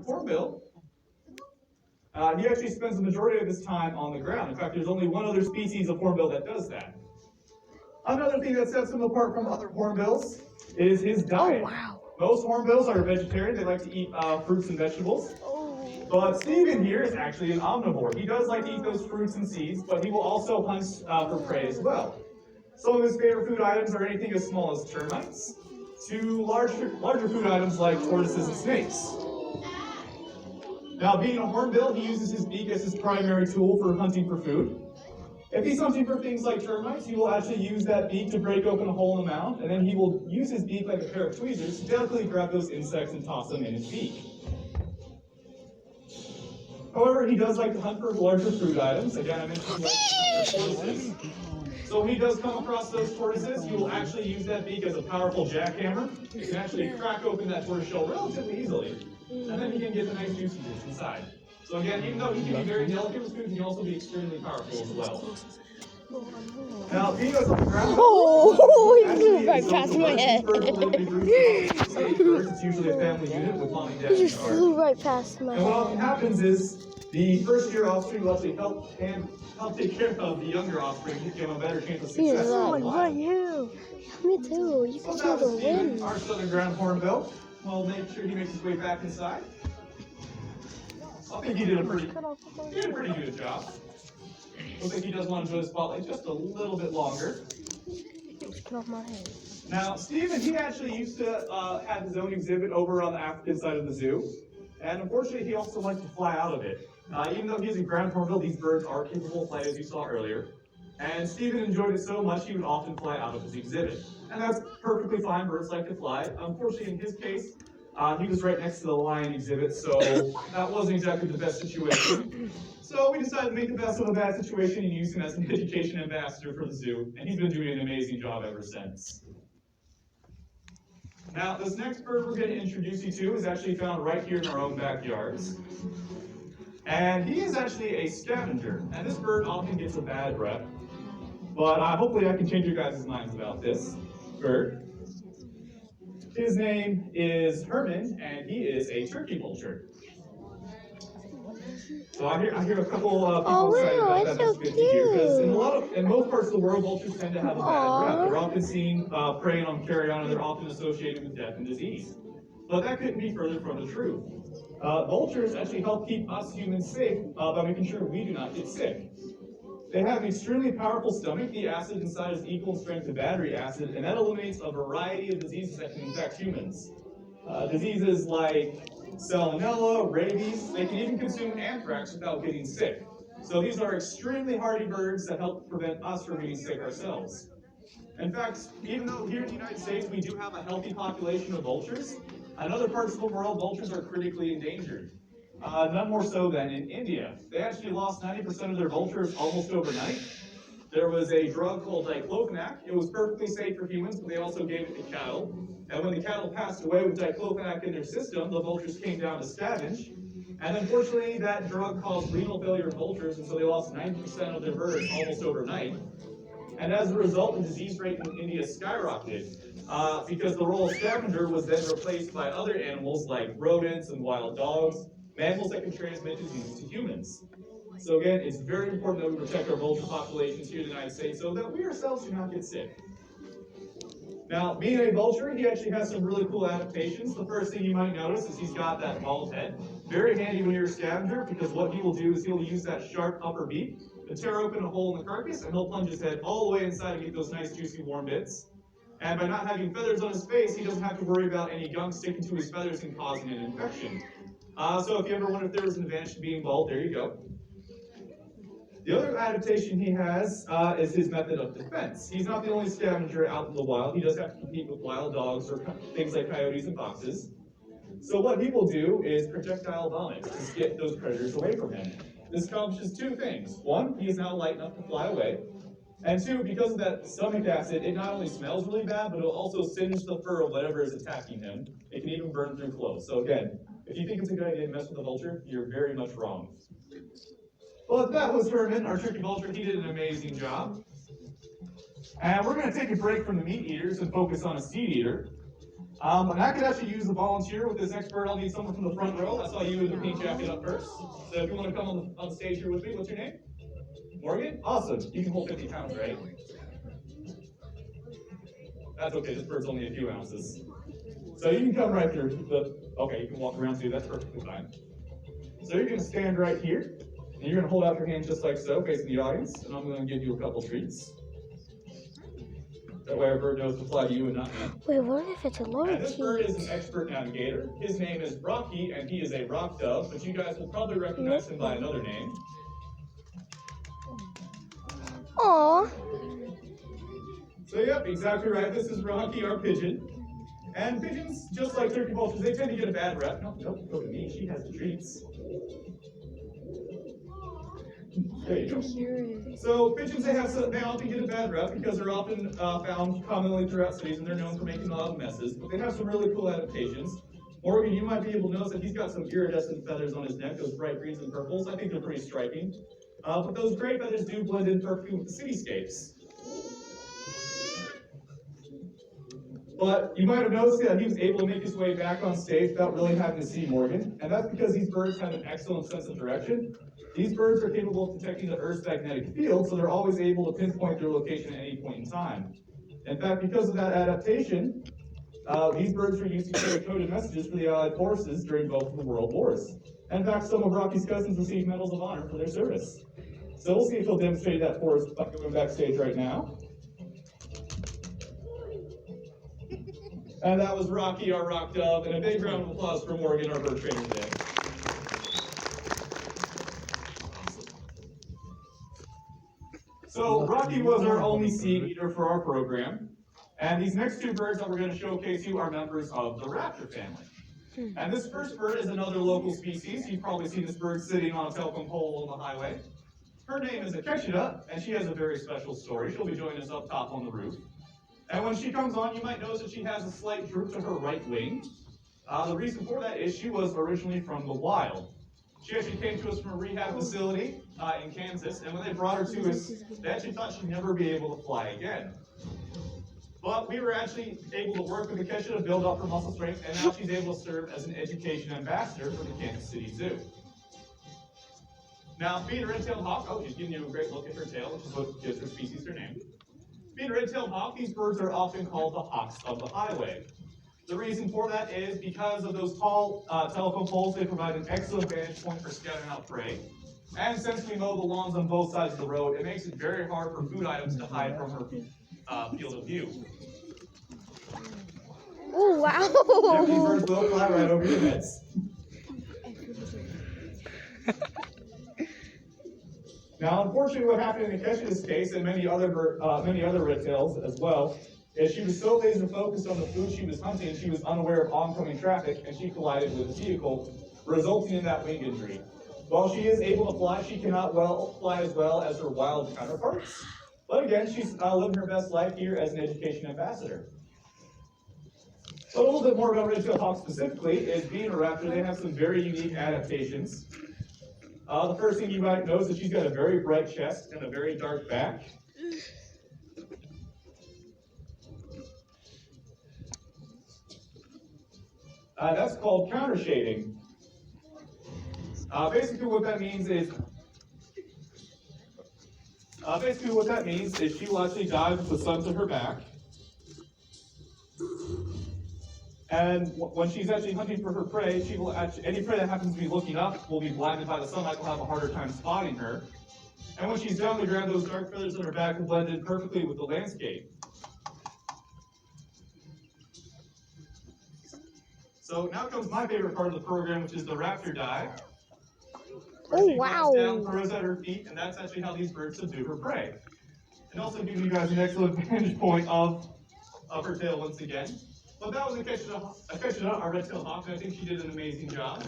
hornbill, he actually spends the majority of his time on the ground. In fact, there's only one other species of hornbill that does that. Another thing that sets him apart from other hornbills is his diet. Oh, wow. Most hornbills are vegetarian. They like to eat fruits and vegetables. But Steven here is actually an omnivore. He does like to eat those fruits and seeds, but he will also hunt for prey as well. Some of his favorite food items are anything as small as termites to larger food items like tortoises and snakes. Now, being a hornbill, he uses his beak as his primary tool for hunting for food. If he's hunting for things like termites, he will actually use that beak to break open a hole in the mound, and then he will use his beak like a pair of tweezers to delicately grab those insects and toss them in his beak. However, he does like to hunt for larger food items. Again, I mentioned tortoises. So when he does come across those tortoises, he will actually use that beak as a powerful jackhammer. He can actually crack open that tortoise shell relatively easily, and then he can get the nice juicy bits inside. So again, even though he can be very delicate with food, he can also be extremely powerful as well. Now, being on the ground, he flew right past my head. It's usually a family unit with mom and dad. He just flew right past my And what head. often happens is the first-year offspring will actually help take care of the younger offspring to give them a better chance of He's success. right here. Me too. You can feel the wind. Our southern ground hornbill. We'll make sure he makes his way back inside. I think he did a pretty good job. Looks like he does want to enjoy the spotlight just a little bit longer. Get off my head. Now, Steven, he actually used to have his own exhibit over on the African side of the zoo. And unfortunately, he also liked to fly out of it. Even though he's a ground hornbill, these birds are capable of flight, as you saw earlier. And Steven enjoyed it so much, he would often fly out of his exhibit. And that's perfectly fine, birds like to fly. Unfortunately, in his case, he was right next to the lion exhibit, so that wasn't exactly the best situation. So we decided to make the best of a bad situation and use him as an education ambassador for the zoo, and he's been doing an amazing job ever since. Now, this next bird we're going to introduce you to is actually found right here in our own backyards. And he is actually a scavenger, and this bird often gets a bad rep, but hopefully I can change your guys' minds about this bird. His name is Herman, and he is a turkey vulture. So I hear a couple people say that that's good to hear, because in most parts of the world, vultures tend to have a bad rep. They're often seen preying on carrion, and they're often associated with death and disease. But that couldn't be further from the truth. Vultures actually help keep us humans safe by making sure we do not get sick. They have an extremely powerful stomach. The acid inside is equal in strength to battery acid, and that eliminates a variety of diseases that can infect humans. Diseases like salmonella, rabies, they can even consume anthrax without getting sick. So these are extremely hardy birds that help prevent us from getting sick ourselves. In fact, even though here in the United States we do have a healthy population of vultures, in other parts of the world, vultures are critically endangered. None more so than in India. They actually lost 90% of their vultures almost overnight. There was a drug called diclofenac. It was perfectly safe for humans, but they also gave it to cattle. And when the cattle passed away with diclofenac in their system, the vultures came down to scavenge. And unfortunately, that drug caused renal failure in vultures, and so they lost 90% of their birds almost overnight. And as a result, the disease rate in India skyrocketed because the role of scavenger was then replaced by other animals like rodents and wild dogs, mammals that can transmit disease to humans. So again, it's very important that we protect our vulture populations here in the United States so that we ourselves do not get sick. Now, being a vulture, he actually has some really cool adaptations. The first thing you might notice is he's got that bald head. Very handy when you're a scavenger, because what he will do is he'll use that sharp upper beak to tear open a hole in the carcass, and he'll plunge his head all the way inside and get those nice juicy warm bits. And by not having feathers on his face, he doesn't have to worry about any gunk sticking to his feathers and causing an infection. So if you ever wonder if there was an advantage to being bald, there you go. The other adaptation he has is his method of defense. He's not the only scavenger out in the wild. He does have to compete with wild dogs or things like coyotes and foxes. So what he will do is projectile vomit to get those predators away from him. This accomplishes two things. One, he is now light enough to fly away. And two, because of that stomach acid, it not only smells really bad, but it'll also singe the fur of whatever is attacking him. It can even burn through clothes. So again, if you think it's a good idea to mess with a vulture, you're very much wrong. Well, that was Herman, our turkey vulture. He did an amazing job. And we're going to take a break from the meat eaters and focus on a seed eater. And I could actually use a volunteer with this next bird. I'll need someone from the front row. I saw you in the pink jacket up first. So if you want to come on the stage here with me, what's your name? Morgan? Awesome. You can hold 50 pounds, right? That's okay. This bird's only a few ounces. So you can come right through. Okay, you can walk around too. That's perfectly fine. So you're going to stand right here. And you're going to hold out your hand just like so, facing the audience. And I'm going to give you a couple treats. That way our bird knows to fly to you and not me. Wait, what if it's a lot And of this bird is an expert navigator. His name is Rocky, and he is a rock dove, but you guys will probably recognize him by another name. Aww. So yep, exactly right. This is Rocky, our pigeon. And pigeons, just like turkey vultures, they tend to get a bad rep. No, don't go to me. She has the treats. There you go. So pigeons, they often get a bad rep because they're often found commonly throughout cities, and they're known for making a lot of messes. But they have some really cool adaptations. Morgan, you might be able to notice that he's got some iridescent feathers on his neck, those bright greens and purples. I think they're pretty striking. But those gray feathers do blend in perfectly with the cityscapes. But you might have noticed that he was able to make his way back on stage without really having to see Morgan, and that's because these birds have an excellent sense of direction. These birds are capable of detecting the Earth's magnetic field, so they're always able to pinpoint their location at any point in time. In fact, because of that adaptation, these birds were used to carry coded messages for the Allied forces during both of the World Wars. And in fact, some of Rocky's cousins received medals of honor for their service. So we'll see if he'll demonstrate that for us by going backstage right now. And that was Rocky, our rock dove, and a big round of applause for Morgan, our bird trainer today. So Rocky was our only seed eater for our program, and these next two birds that we're going to showcase you are members of the raptor family. And this first bird is another local species. You've probably seen this bird sitting on a telephone pole on the highway. Her name is Akeshida, and she has a very special story. She'll be joining us up top on the roof. And when she comes on, you might notice that she has a slight droop to her right wing. The reason for that is she was originally from the wild. She actually came to us from a rehab facility in Kansas, and when they brought her to us, they actually thought she'd never be able to fly again. But we were actually able to work with Akeshida to build up her muscle strength, and now she's able to serve as an education ambassador for the Kansas City Zoo. Now, being a red-tailed hawk, she's giving you a great look at her tail, which is what gives her species her name. Being a red-tailed hawk, these birds are often called the hawks of the highway. The reason for that is because of those tall telephone poles, they provide an excellent vantage point for scouting out prey. And since we mow the lawns on both sides of the road, it makes it very hard for food items to hide from her field of view. Oh, wow. These birds will fly right over your heads. Now, unfortunately, what happened in Akeshida's case, and many other red tails as well, is she was so laser focused on the food she was hunting, she was unaware of oncoming traffic, and she collided with a vehicle, resulting in that wing injury. While she is able to fly, she cannot fly as well as her wild counterparts. But again, she's living her best life here as an education ambassador. So a little bit more about red-tailed hawks specifically is being a raptor, they have some very unique adaptations. The first thing you might notice is she's got a very bright chest and a very dark back. That's called counter shading. Basically what that means is she will actually dive with the sun to her back. And when she's actually hunting for her prey, she will any prey that happens to be looking up will be blinded by the sunlight, will have a harder time spotting her. And when she's down on the ground, those dark feathers on her back will blend in perfectly with the landscape. So now comes my favorite part of the program, which is the raptor dive. Oh, she wow. goes down, throws at her feet, and that's actually how these birds subdue her prey. And also gives you guys an excellent vantage point of her tail once again. But that was Akeshida, our red-tailed hawk, and I think she did an amazing job.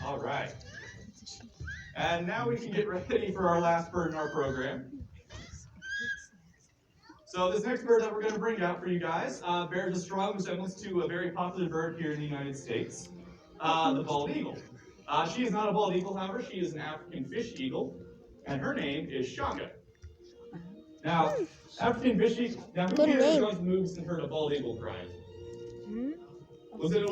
All right. And now we can get ready for our last bird in our program. So this next bird that we're going to bring out for you guys bears a strong resemblance to a very popular bird here in the United States, the bald eagle. She is not a bald eagle, however. She is an African fish eagle, and her name is Shaka. Now, after seeing Vishy, now who Good here name. enjoys moves and heard a bald eagle cry? Was it